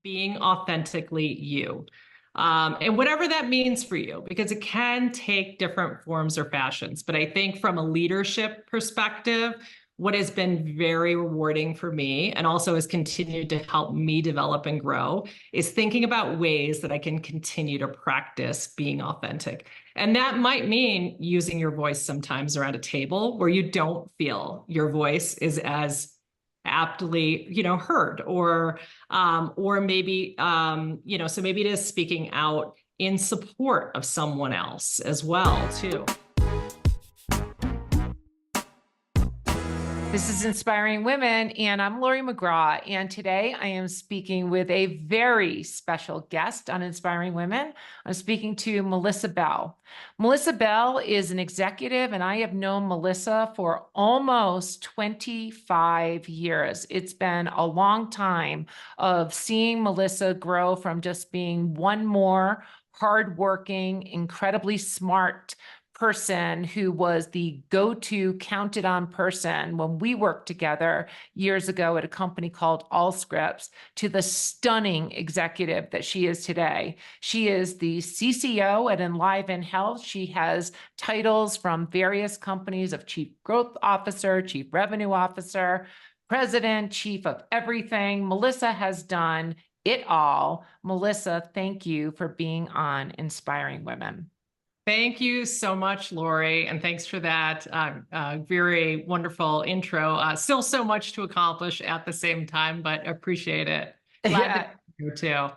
being authentically you. And whatever that means for you, because it can take different forms or fashions. But I think from a leadership perspective, what has been very rewarding for me and also has continued to help me develop and grow is thinking about ways that I can continue to practice being authentic. And that might mean using your voice sometimes around a table where you don't feel your voice is as aptly, heard, or maybe, so maybe it is speaking out in support of someone else as well, too. This is Inspiring Women, and I'm Laurie McGraw. And today I am speaking with a very special guest on Inspiring Women. I'm speaking to Melissa Bell. Melissa Bell is an executive, and I have known Melissa for almost 25 years. It's been a long time of seeing Melissa grow from just being one more hardworking, incredibly smart person who was the go-to counted on person when we worked together years ago at a company called Allscripts, to the stunning executive that she is today. She is the CCO at Enliven Health. She has titles from various companies of Chief Growth Officer, Chief Revenue Officer, President, Chief of everything. Melissa has done it all. Melissa, thank you for being on Inspiring Women. Thank you so much, Laurie, and thanks for that very wonderful intro. Still so much to accomplish at the same time, but appreciate it. Glad to be here too.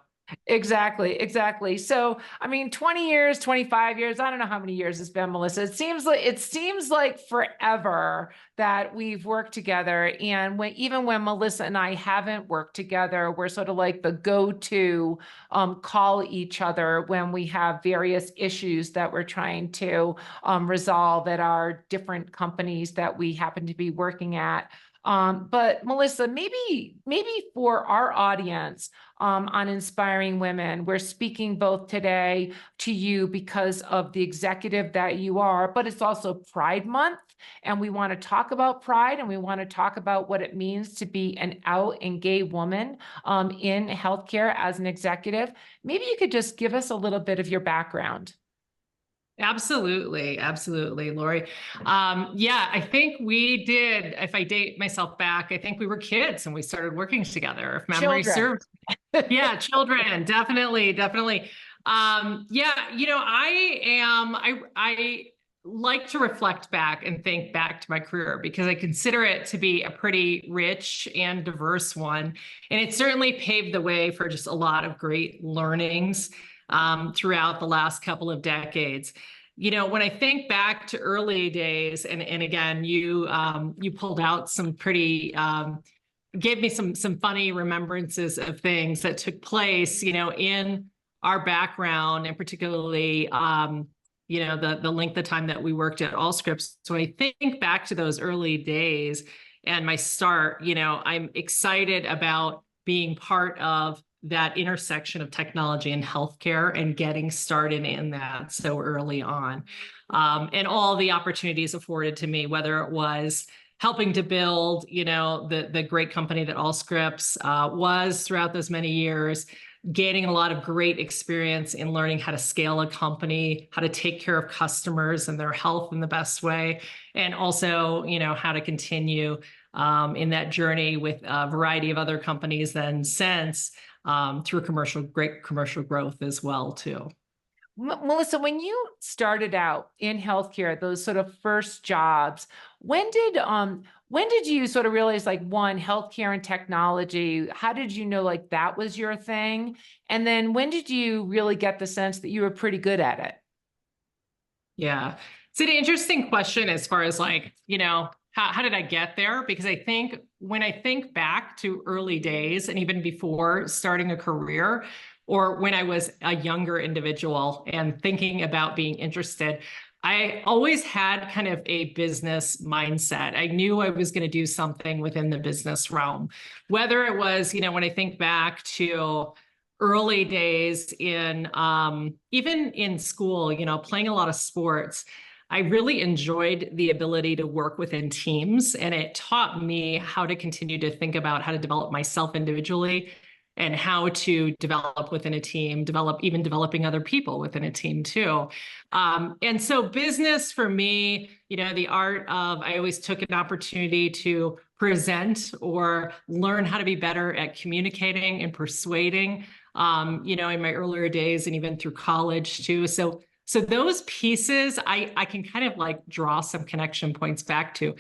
Exactly. So, 20 years, 25 years, I don't know how many years it's been, Melissa. It seems like forever that we've worked together. And even when Melissa and I haven't worked together, we're sort of like the go-to call each other when we have various issues that we're trying to resolve at our different companies that we happen to be working at. But Melissa, maybe for our audience on Inspiring Women, we're speaking both today to you because of the executive that you are, but it's also Pride Month, and we want to talk about pride, and we want to talk about what it means to be an out and gay woman in healthcare as an executive. Maybe you could just give us a little bit of your background. Absolutely, Laurie. I think we did, if I date myself back, I think we were kids and we started working together, if memory serves. Yeah, children, definitely. I like to reflect back and think back to my career because I consider it to be a pretty rich and diverse one. And it certainly paved the way for just a lot of great learnings throughout the last couple of decades. When I think back to early days, and again, you pulled out some pretty, gave me some funny remembrances of things that took place, in our background, and particularly, the length of time that we worked at Allscripts. So I think back to those early days and my start, I'm excited about being part of that intersection of technology and healthcare and getting started in that so early on. And all the opportunities afforded to me, whether it was helping to build, the great company that Allscripts was throughout those many years, gaining a lot of great experience in learning how to scale a company, how to take care of customers and their health in the best way, and also, how to continue in that journey with a variety of other companies then since, through great commercial growth as well, too. Melissa, when you started out in healthcare, those sort of first jobs, when did you sort of realize, like, one, healthcare and technology, how did you know like that was your thing? And then when did you really get the sense that you were pretty good at it? Yeah, it's an interesting question as far as like, how did I get there? Because I think when I think back to early days and even before starting a career, or when I was a younger individual and thinking about being interested, I always had kind of a business mindset. I knew I was going to do something within the business realm, whether it was, when I think back to early days in, even in school, playing a lot of sports. I really enjoyed the ability to work within teams, and it taught me how to continue to think about how to develop myself individually and how to develop within a team, even developing other people within a team too. And so business for me, the art of, I always took an opportunity to present or learn how to be better at communicating and persuading, in my earlier days and even through college too. So those pieces, I can kind of like draw some connection points back to.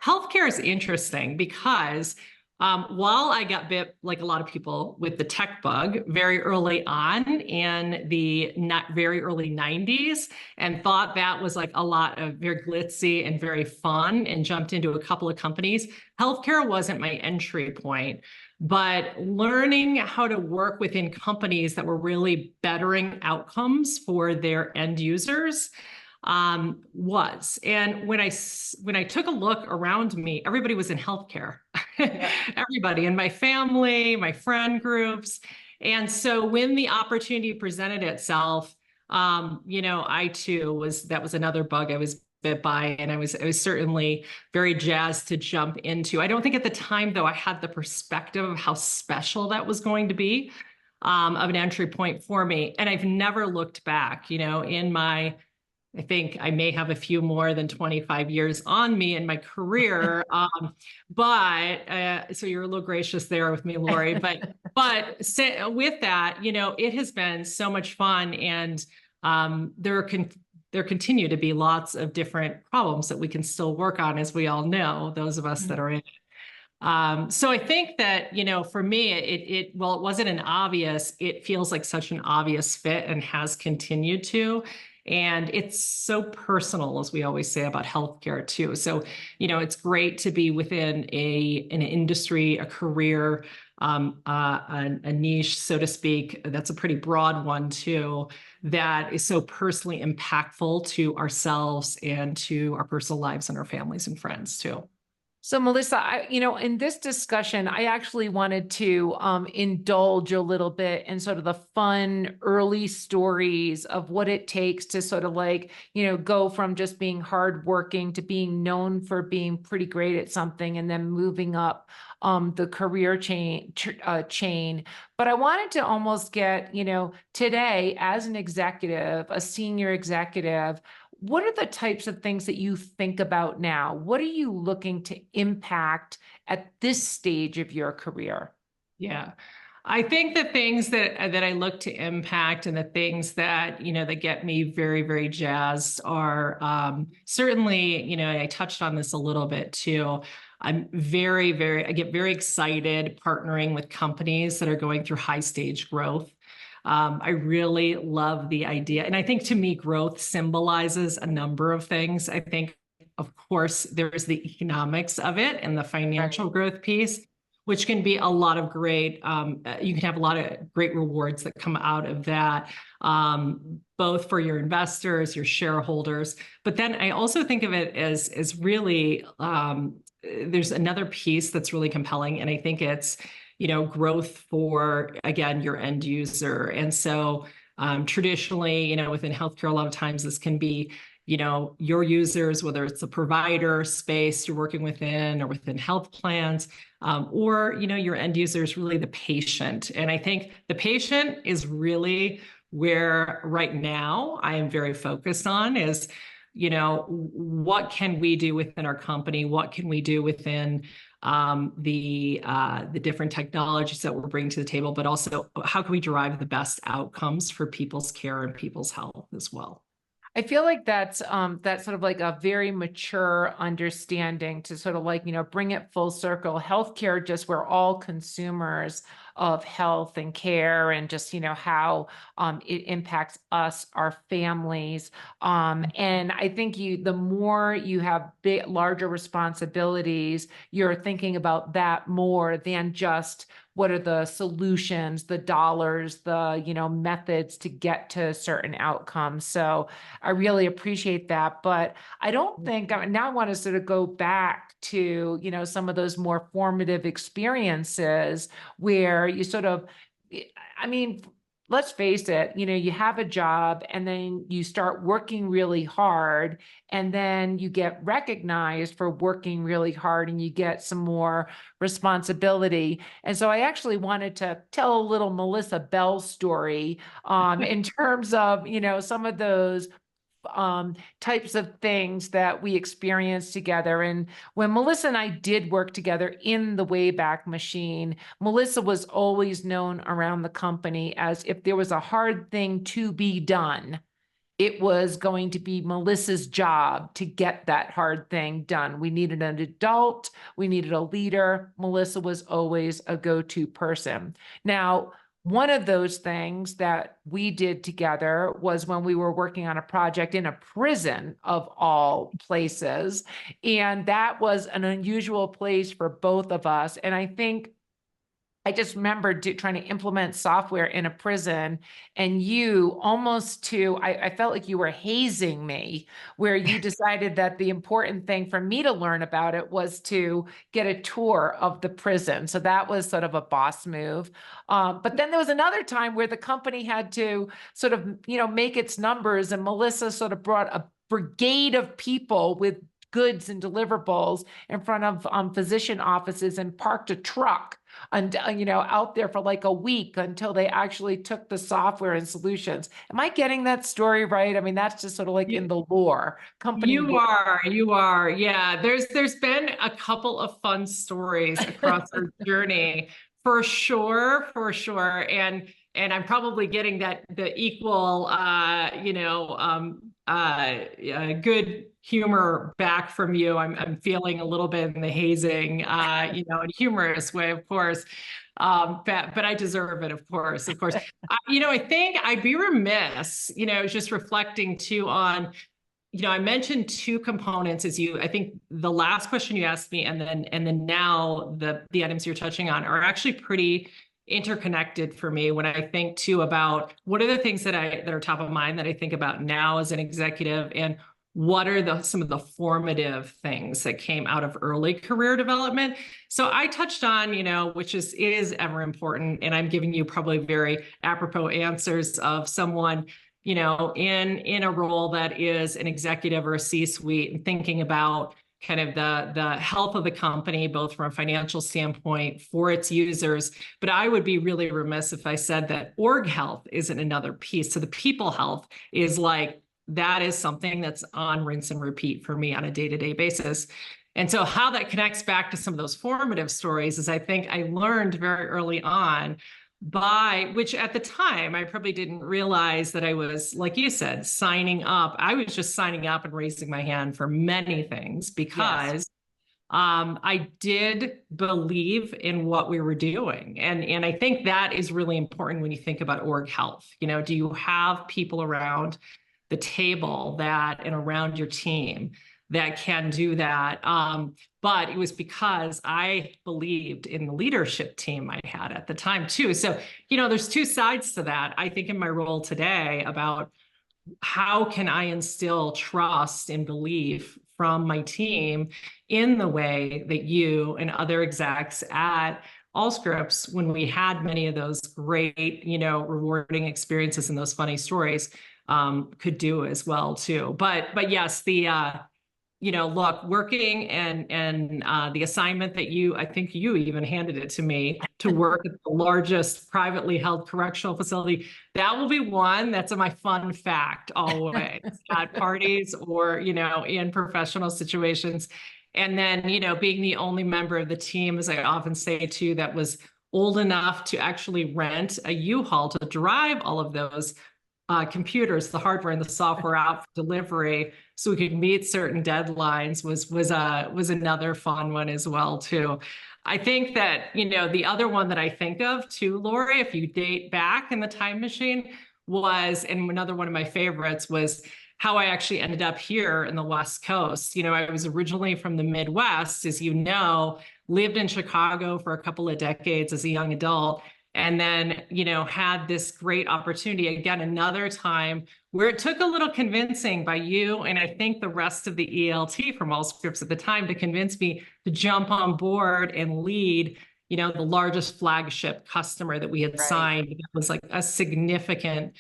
Healthcare is interesting because while I got bit, like a lot of people, with the tech bug very early on in the very early 90s, and thought that was like a lot of very glitzy and very fun, and jumped into a couple of companies, healthcare wasn't my entry point. But learning how to work within companies that were really bettering outcomes for their end users was. And when I took a look around me, everybody was in healthcare. Everybody in my family, my friend groups. And so when the opportunity presented itself, I too that was another bug I was bit by, and I was certainly very jazzed to jump into. I don't think at the time, though, I had the perspective of how special that was going to be, of an entry point for me. And I've never looked back, I think I may have a few more than 25 years on me in my career. So you're a little gracious there with me, Laurie. But with that, it has been so much fun. And there continue to be lots of different problems that we can still work on, as we all know, those of us that are in it. So I think that, for me, well, it wasn't an obvious, it feels like such an obvious fit, and has continued to. And it's so personal, as we always say about healthcare too. So, it's great to be within an industry, a career, a niche, so to speak. That's a pretty broad one too, that is so personally impactful to ourselves and to our personal lives and our families and friends too. So Melissa, in this discussion, I actually wanted to indulge a little bit in sort of the fun early stories of what it takes to sort of like, go from just being hardworking to being known for being pretty great at something, and then moving up the career chain. But I wanted to almost get, today as an executive, a senior executive, what are the types of things that you think about now? What are you looking to impact at this stage of your career? Yeah, I think the things that I look to impact, and the things that, that get me very, very jazzed are certainly, I touched on this a little bit too. I get very excited partnering with companies that are going through high stage growth. I really love the idea. And I think, to me, growth symbolizes a number of things. I think, of course, there's the economics of it and the financial growth piece, which can be a lot of great, you can have a lot of great rewards that come out of that, both for your investors, your shareholders. But then I also think of it as really, there's another piece that's really compelling. And I think it's, growth for, again, your end user. And so traditionally, within healthcare, a lot of times this can be, your users, whether it's a provider space you're working within, or within health plans, or, your end user is really the patient. And I think the patient is really where right now I am very focused on is, what can we do within our company? What can we do within the different technologies that we're bringing to the table, but also how can we derive the best outcomes for people's care and people's health as well? I feel like that's sort of like a very mature understanding to sort of like, bring it full circle. Healthcare, just we're all consumers of health and care, and just, how it impacts us, our families. And I think the more you have larger responsibilities, you're thinking about that more than just what are the solutions, the dollars, the, methods to get to certain outcomes. So I really appreciate that. But I don't think, now I want to sort of go back to, some of those more formative experiences where you sort of, let's face it, you have a job and then you start working really hard, and then you get recognized for working really hard and you get some more responsibility. And so I actually wanted to tell a little Melissa Bell story in terms of, some of those types of things that we experienced together. And when Melissa and I did work together in the Wayback Machine, Melissa was always known around the company as, if there was a hard thing to be done, it was going to be Melissa's job to get that hard thing done. We needed an adult, we needed a leader. Melissa was always a go-to person. Now, one of those things that we did together was when we were working on a project in a prison, of all places. And that was an unusual place for both of us. And I think I just remember trying to implement software in a prison, and you I felt like you were hazing me, where you decided that the important thing for me to learn about it was to get a tour of the prison. So that was sort of a boss move. But then there was another time where the company had to sort of, make its numbers, and Melissa sort of brought a brigade of people with goods and deliverables in front of physician offices and parked a truck and out there for like a week until they actually took the software and solutions. Am I getting that story right? I mean, that's just sort of like in the lore, company lore. You are. Yeah. There's been a couple of fun stories across our journey, for sure, for sure. And I'm probably getting the equal, good humor back from you. I'm feeling a little bit in the hazing, in a humorous way, of course. But I deserve it, of course, I think I'd be remiss, just reflecting too on, I mentioned two components I think the last question you asked me, and then now the items you're touching on are actually pretty interconnected for me when I think too about what are the things that are top of mind that I think about now as an executive, and what are some of the formative things that came out of early career development. So I touched on, which is ever important, and I'm giving you probably very apropos answers of someone, in a role that is an executive or a C-suite, and thinking about kind of the health of the company, both from a financial standpoint for its users. But I would be really remiss if I said that org health isn't another piece. So the people health is that is something that's on rinse and repeat for me on a day-to-day basis. And so how that connects back to some of those formative stories is, I think I learned very early on, which at the time, I probably didn't realize that I was, like you said, signing up. I was just signing up and raising my hand for many things because yes. I did believe in what we were doing. And I think that is really important when you think about org health. Do you have people around the table and around your team that can do that? But it was because I believed in the leadership team I had at the time too. So, there's two sides to that. I think in my role today about how can I instill trust and belief from my team in the way that you and other execs at Allscripts, when we had many of those great, rewarding experiences and those funny stories, could do as well too. But yes, look, working and the assignment that I think you even handed it to me to work at the largest privately held correctional facility, that will be one that's my fun fact always at parties or, in professional situations. And then, being the only member of the team, as I often say too, that was old enough to actually rent a U-Haul to drive all of those computers, the hardware and the software out for delivery, so we could meet certain deadlines was another fun one as well too. I think that, the other one that I think of too, Laurie, if you date back in the time machine, and another one of my favorites was how I actually ended up here in the West Coast. I was originally from the Midwest, as you know, lived in Chicago for a couple of decades as a young adult, and then, had this great opportunity, again, another time where it took a little convincing by you and I think the rest of the ELT from Allscripts at the time to convince me to jump on board and lead the largest flagship customer that we had Right. signed. That was like a significant,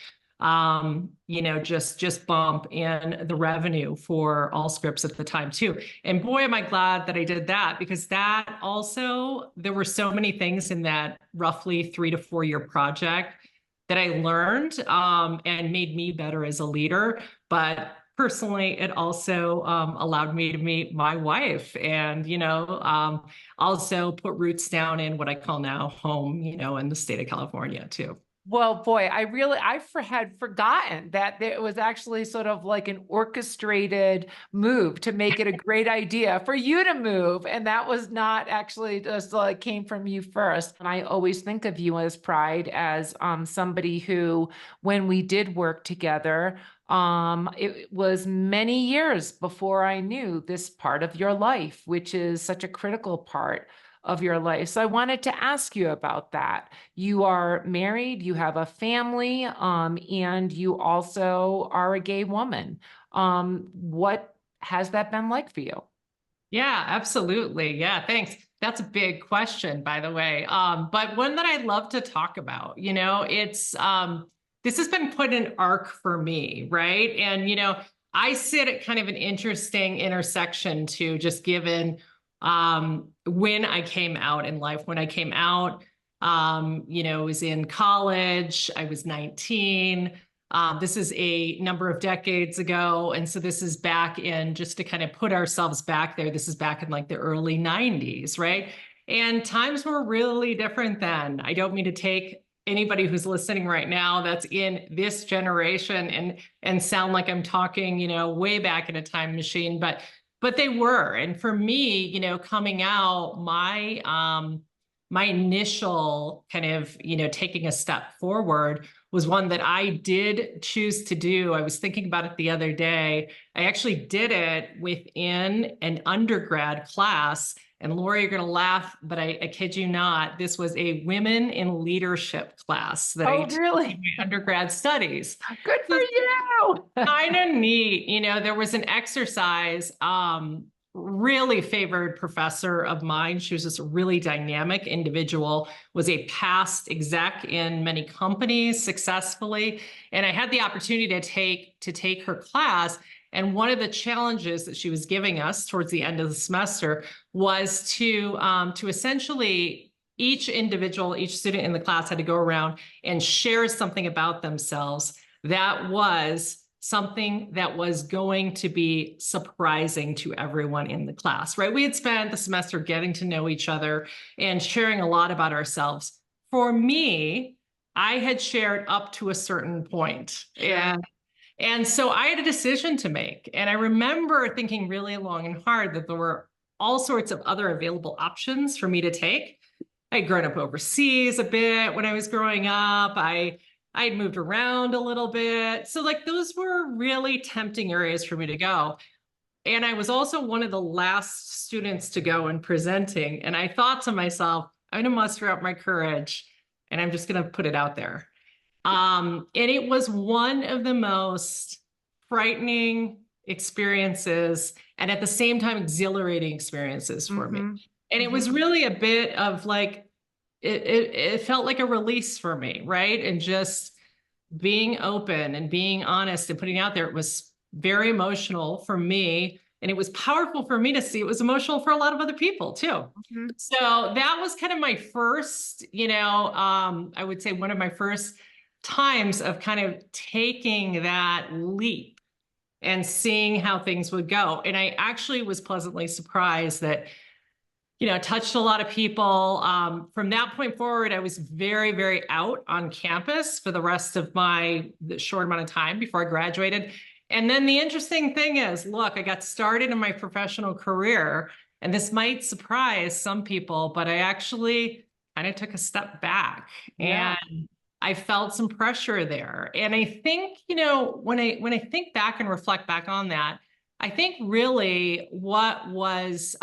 just bump in the revenue for Allscripts at the time too. And boy, am I glad that I did that, because that also, there were so many things in that roughly 3 to 4 year project that I learned and made me better as a leader. But personally, it also allowed me to meet my wife and, also put roots down in what I call now home, in the state of California too. Well, boy, had forgotten that there was actually sort of like an orchestrated move to make it a great idea for you to move. And that was not actually just like came from you first. And I always think of you as Pride as somebody who, when we did work together, it was many years before I knew this part of your life, which is such a critical part of your life. So I wanted to ask you about that. You are married, you have a family, and you also are a gay woman. What has that been like for you? Yeah, absolutely. Yeah, thanks. That's a big question, by the way. But one that I love to talk about. It's this has been quite an arc for me, right? And I sit at kind of an interesting intersection too, just given when I came out in life. When I came out, I was in college, I was 19. This is a number of decades ago. And so this is back in, just to kind of put ourselves back there, this is back in like the early 90s, right? And times were really different then. I don't mean to take anybody who's listening right now that's in this generation and sound like I'm talking, way back in a time machine, but they were. And for me, coming out, my initial kind of, taking a step forward was one that I did choose to do. I was thinking about it the other day. I actually did it within an undergrad class. And Laurie, you're going to laugh, but I kid you not, this was a women in leadership class that I took Really? in my undergrad studies. Good for you. Kind of neat. There was an exercise, really favored professor of mine. She was just a really dynamic individual, was a past exec in many companies successfully. And I had the opportunity to take her class. And one of the challenges that she was giving us towards the end of the semester was to essentially each student in the class had to go around and share something about themselves that was something that was going to be surprising to everyone in the class, right? We had spent the semester getting to know each other and sharing a lot about ourselves. For me, I had shared up to a certain point. And so I had a decision to make. And I remember thinking really long and hard that there were all sorts of other available options for me to take. I'd grown up overseas a bit when I was growing up. I'd moved around a little bit. So like those were really tempting areas for me to go. And I was also one of the last students to go in presenting. And I thought to myself, I'm going to muster up my courage and I'm just going to put it out there. And it was one of the most frightening experiences and at the same time exhilarating experiences for me. And it was really a bit of like, it felt like a release for me, right? And just being open and being honest and putting out there. It was very emotional for me. And it was powerful for me to see. It was emotional for a lot of other people too. So that was kind of my first, I would say one of my first times of kind of taking that leap and seeing how things would go. And I actually was pleasantly surprised that touched a lot of people. From that point forward, I was very, very out on campus for the rest of the short amount of time before I graduated. And then the interesting thing is, look, I got started in my professional career, and this might surprise some people, but I actually kind of took a step back and I felt some pressure there. And I think, when I think back and reflect back on that, I think really what was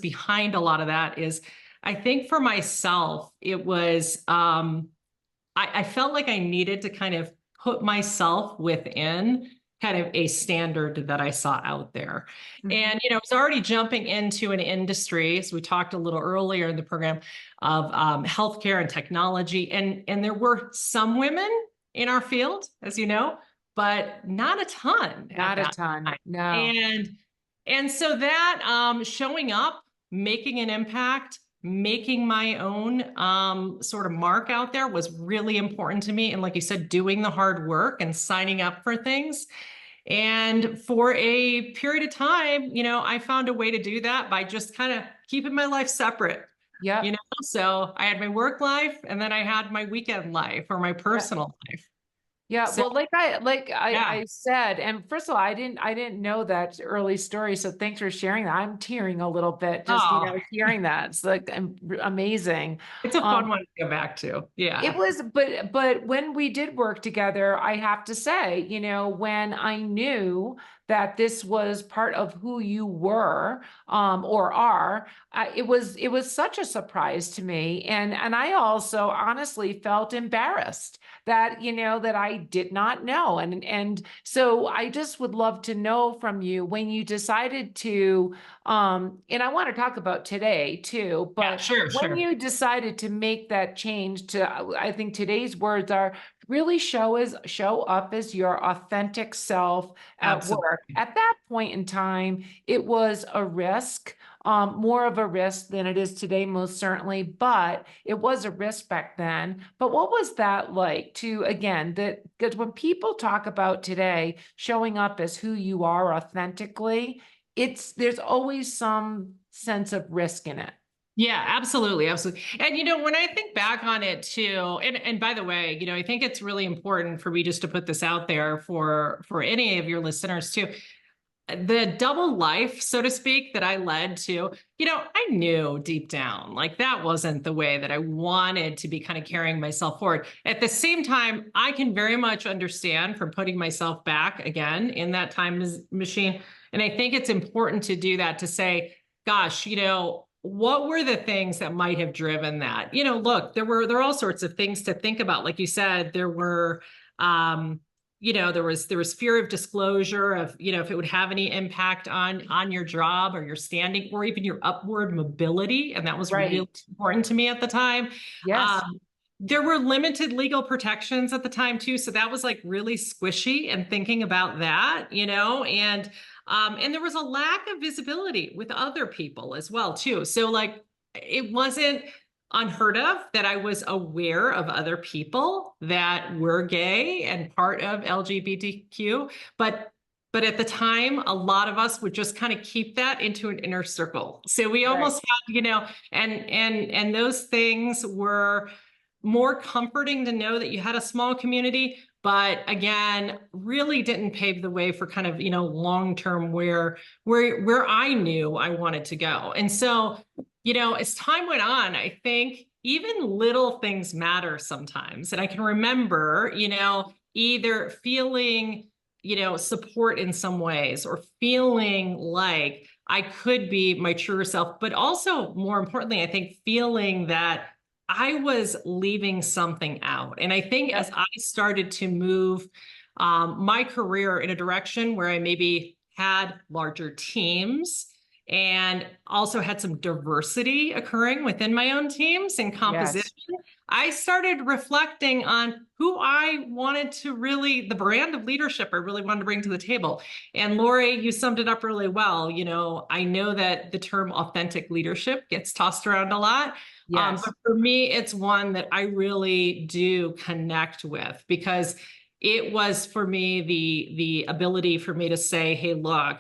behind a lot of that is, I think for myself, it was, I felt like I needed to kind of put myself within kind of a standard that I saw out there. Mhm. And, I was already jumping into an industry, as we talked a little earlier in the program, of healthcare and technology. And there were some women in our field, as you know, but not a ton at Not a that ton. time. No. And so that showing up, making an impact, making my own sort of mark out there was really important to me. And like you said, doing the hard work and signing up for things. And for a period of time, I found a way to do that by just kind of keeping my life separate. Yep. So I had my work life and then I had my weekend life or my Yep. personal life. Yeah, So well, like I yeah. said, and first of all, I didn't know that early story. So thanks for sharing that. I'm tearing a little bit just, Oh, hearing that. It's like amazing. it's a Um, fun one to go back to. It Yeah. was, but when we did work together, I have to say, when I knew that this was part of who you were, or are, it was such a surprise to me, and I also honestly felt embarrassed that that I did not know, and so I just would love to know from you when you decided to, and I want to talk about today too, Yeah, but sure, when sure. you decided to make that change to, I think today's words are really show up as your authentic self at work. Absolutely. At that point in time, it was a risk, more of a risk than it is today, most certainly, but it was a risk back then. But what was that like to, again, that because when people talk about today showing up as who you are authentically, there's always some sense of risk in it. Yeah, absolutely, absolutely. And when I think back on it too, and by the way, I think it's really important for me just to put this out there for any of your listeners too. The double life, so to speak, that I led to, I knew deep down, like that wasn't the way that I wanted to be kind of carrying myself forward. At the same time, I can very much understand from putting myself back again in that time machine. And I think it's important to do that to say, gosh, what were the things that might have driven that? Look, there are all sorts of things to think about. Like you said, there were there was fear of disclosure of if it would have any impact on your job or your standing or even your upward mobility, and that was really Right. important to me at the time. Yes. There were limited legal protections at the time too, so that was like really squishy, and thinking about that, and there was a lack of visibility with other people as well too, so like it wasn't unheard of that I was aware of other people that were gay and part of LGBTQ, but at the time, a lot of us would just kind of keep that into an inner circle. So we Right. almost had, and those things were more comforting to know that you had a small community, but again, really didn't pave the way for kind of, long term where I knew I wanted to go. And so, as time went on, I think even little things matter sometimes. And I can remember, either feeling, support in some ways or feeling like I could be my truer self, but also more importantly, I think feeling that I was leaving something out. And I think as Yep. I started to move my career in a direction where I maybe had larger teams and also had some diversity occurring within my own teams and composition, Yes. I started reflecting on who I wanted to the brand of leadership I really wanted to bring to the table. And Laurie, you summed it up really well. I know that the term authentic leadership gets tossed around a lot. Yes. But for me, it's one that I really do connect with because it was for me the ability for me to say, hey, look,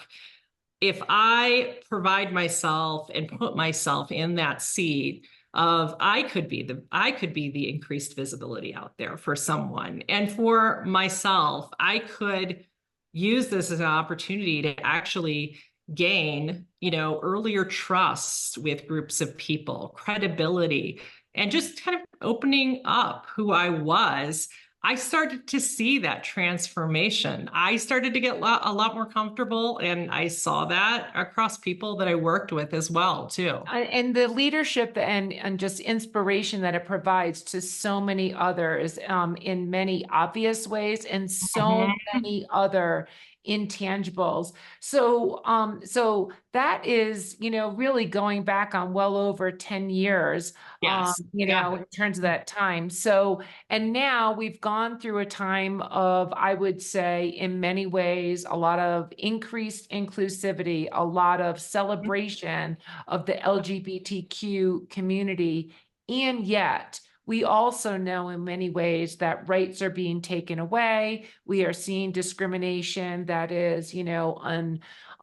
if I provide myself and put myself in that seat of I could be the increased visibility out there for someone. And for myself, I could use this as an opportunity to actually gain, earlier trust with groups of people, credibility, and just kind of opening up who I was. I started to see that transformation. I started to get a lot more comfortable, and I saw that across people that I worked with as well, too. And the leadership and just inspiration that it provides to so many others in many obvious ways and so Mhm. many other intangibles. So that is, really going back on well over 10 years, Yes. Yeah. in terms of that time. So, and now we've gone through a time of, I would say, in many ways, a lot of increased inclusivity, a lot of celebration of the LGBTQ community. And yet, we also know in many ways that rights are being taken away. We are seeing discrimination that is,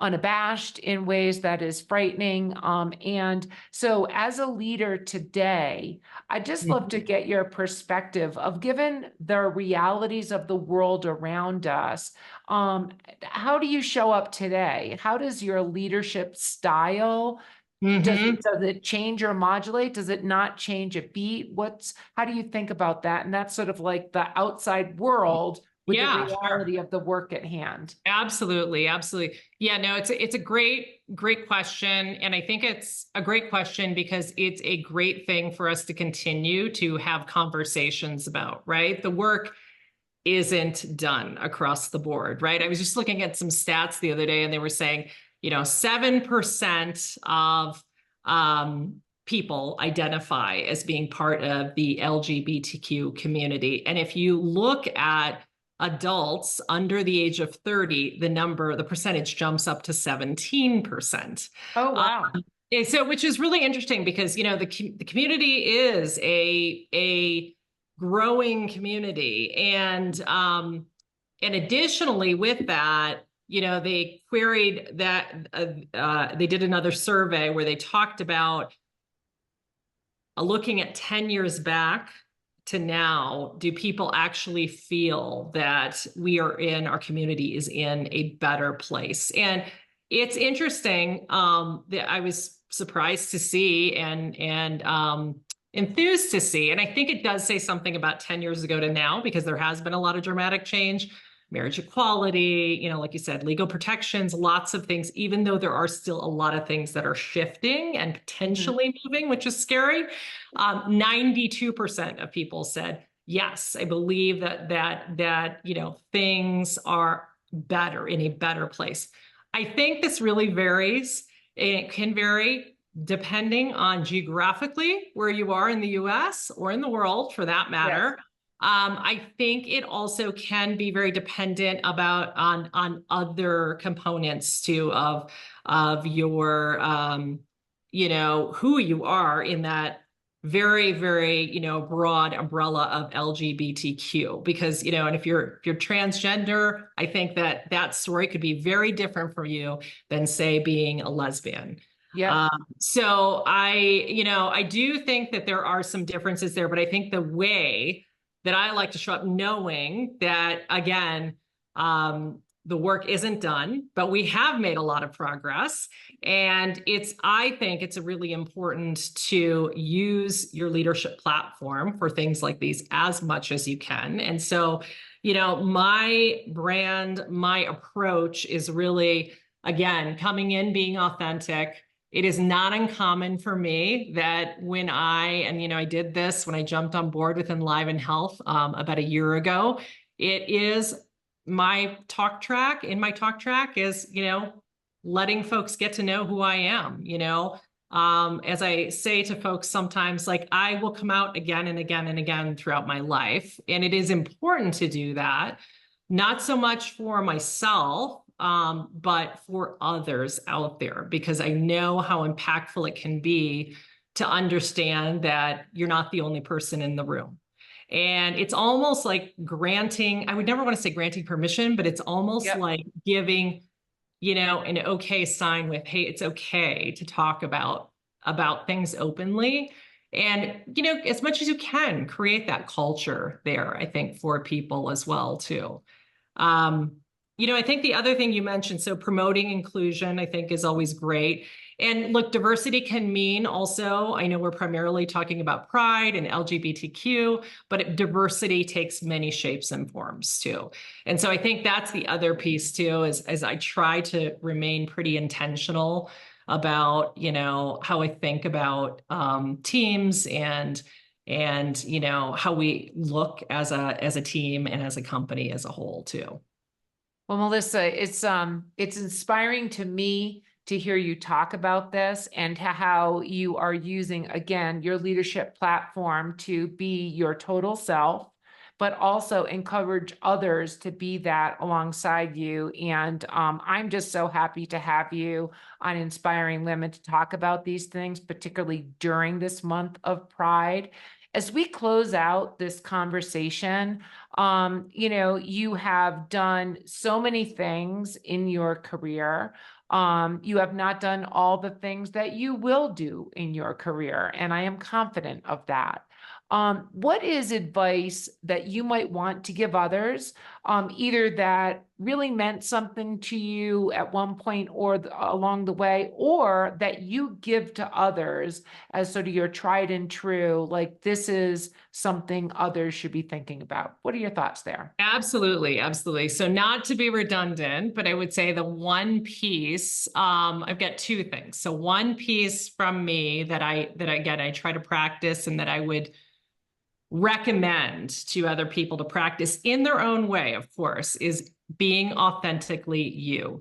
unabashed in ways that is frightening. And so, as a leader today, I'd just love to get your perspective of, given the realities of the world around us, how do you show up today? How does your leadership style, Hmm. does it change or modulate? Does it not change a beat? How do you think about that? And that's sort of like the outside world with the Yeah, sure. reality of the work at hand. Absolutely, absolutely. Yeah, no, it's a great question, and I think it's a great question because it's a great thing for us to continue to have conversations about, right? The work isn't done across the board, right? I was just looking at some stats the other day, and they were saying, 7% of people identify as being part of the LGBTQ community. And if you look at adults under the age of 30, the percentage jumps up to 17%. Oh, Uh, wow. and so, which is really interesting because, the community is a growing community. And additionally with that, they queried that they did another survey where they talked about looking at 10 years back to now, do people actually feel that our community is in a better place? And it's interesting that I was surprised to see and enthused to see. And I think it does say something about 10 years ago to now, because there has been a lot of dramatic change. Marriage equality, like you said, legal protections, lots of things, even though there are still a lot of things that are shifting and Mhm. potentially moving, which is scary. 92% of people said, yes, I believe that things are better, in a better place. I think this really varies, and it can vary depending on geographically where you are in the US or in the world for that Yes. matter. I think it also can be very dependent on other components too of your who you are in that very, very, broad umbrella of LGBTQ. Because, and if you're transgender, I think that story could be very different for you than, say, being a lesbian. Yep. Um, so I do think that there are some differences there, but I think the way that I like to show up, knowing that, again, the work isn't done, but we have made a lot of progress. And I think it's really important to use your leadership platform for things like these as much as you can. And so, my brand, my approach is really, again, coming in, being authentic. It is not uncommon for me that I did this when I jumped on board with Enliven Health about a year ago. It is my talk track. In my talk track is, letting folks get to know who I am, as I say to folks sometimes, like, I will come out again and again and again throughout my life. And it is important to do that, not so much for myself, but for others out there, because I know how impactful it can be to understand that you're not the only person in the room. And it's almost like granting, I would never want to say granting permission, but it's almost Yep. like giving, an okay sign with, hey, it's okay to talk about things openly. And, as much as you can, create that culture there, I think, for people as well, too. Um, I think the other thing you mentioned, so promoting inclusion, I think is always great. And look, diversity can mean also, I know we're primarily talking about pride and LGBTQ, but diversity takes many shapes and forms too. And so I think that's the other piece too, is as I try to remain pretty intentional about, how I think about teams and how we look as a team and as a company as a whole too. Well, Melissa, it's inspiring to me to hear you talk about this and how you are using, again, your leadership platform to be your total self, but also encourage others to be that alongside you. And I'm just so happy to have you on Inspiring Women to talk about these things, particularly during this month of Pride. As we close out this conversation, you have done so many things in your career. You have not done all the things that you will do in your career, and I am confident of that. What is advice that you might want to give others, either that really meant something to you at one point or along the way, or that you give to others as sort of your tried and true, like this is something others should be thinking about? What are your thoughts there? Absolutely, absolutely. So not to be redundant, but I would say the one piece, I've got two things. So one piece from me that I try to practice and that I would recommend to other people to practice in their own way, of course, is being authentically you.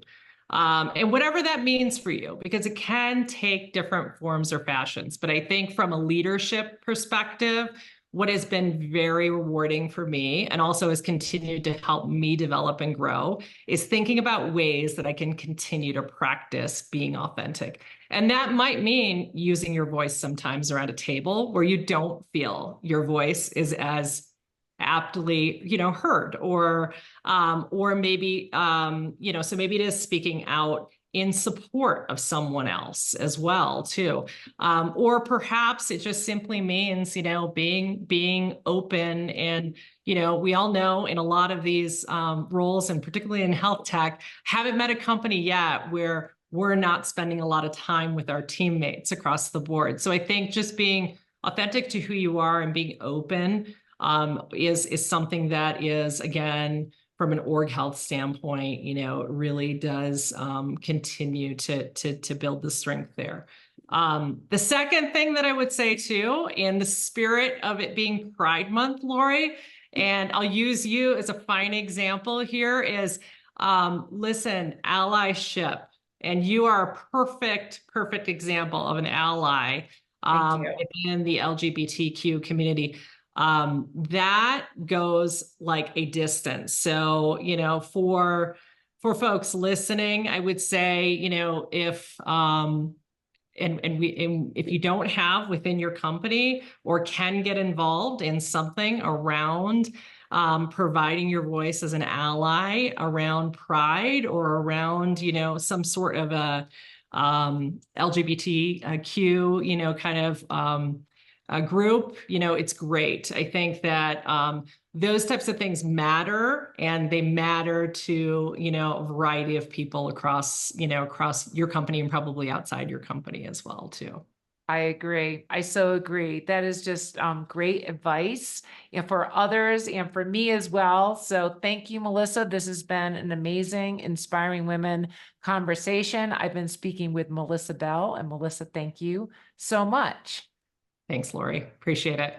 And whatever that means for you, because it can take different forms or fashions. But I think from a leadership perspective, what has been very rewarding for me and also has continued to help me develop and grow is thinking about ways that I can continue to practice being authentic. And that might mean using your voice sometimes around a table where you don't feel your voice is as aptly, heard, or maybe, so maybe it is speaking out in support of someone else as well too. Or perhaps it just simply means, being open. And, we all know in a lot of these roles, and particularly in health tech, haven't met a company yet where we're not spending a lot of time with our teammates across the board. So I think just being authentic to who you are and being open is something that is, again, from an org health standpoint, really does continue to build the strength there. The second thing that I would say too, in the spirit of it being Pride Month, Laurie, and I'll use you as a fine example here, is listen, allyship. And you are a perfect example of an ally in the LGBTQ community. That goes like a distance. So, for folks listening, I would say, if if you don't have within your company or can get involved in something around providing your voice as an ally around pride or around, some sort of a LGBTQ, kind of a group, it's great. I think that those types of things matter, and they matter to, a variety of people across your company and probably outside your company as well too. I agree. I so agree. That is just great advice for others and for me as well. So thank you, Melissa. This has been an amazing, Inspiring Women conversation. I've been speaking with Melissa Bell, and Melissa, thank you so much. Thanks, Laurie. Appreciate it.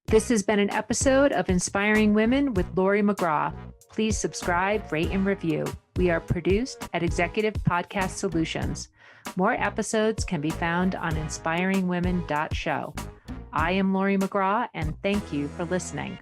This has been an episode of Inspiring Women with Laurie McGraw. Please subscribe, rate, and review. We are produced at Executive Podcast Solutions. More episodes can be found on inspiringwomen.show. I am Laurie McGraw, and thank you for listening.